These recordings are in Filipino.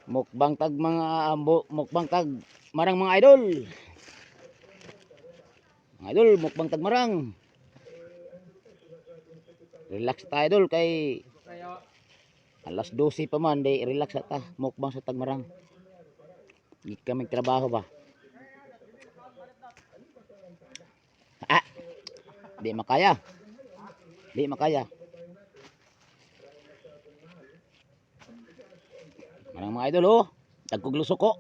Mukbang tag mga mukbang tag marang mga idol. Mga idol, mukbang tag marang. Relax ta idol kay alas 12 pa man, day relax ta. Mukbang sa tag marang. Di kami trabaho ba? Ah, di makaya. Di makaya. Marang mga idol oh. Tagkog lusok ko.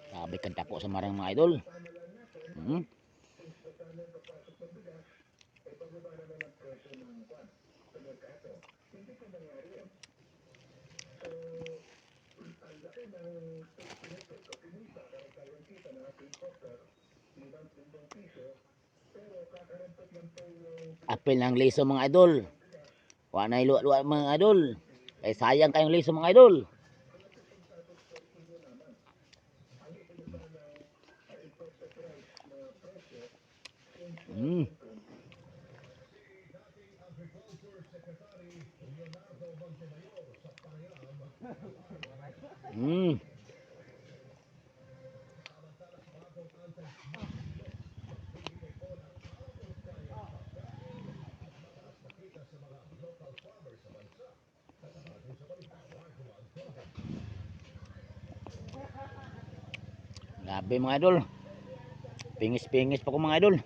Sabi kanta po sa marang mga idol. Apil ng liso mga idol. Wa na iluwa-luwa mga idol. Ay sayang kayong liso mga idol. Mm. Mm. Grabe mga idol. Pingis-pingis pa ko mga idol.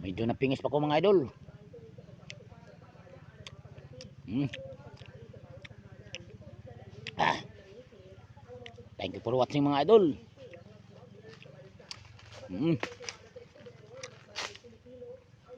Medyo napingis pa ko mga idol. Thank you for watching mga idol.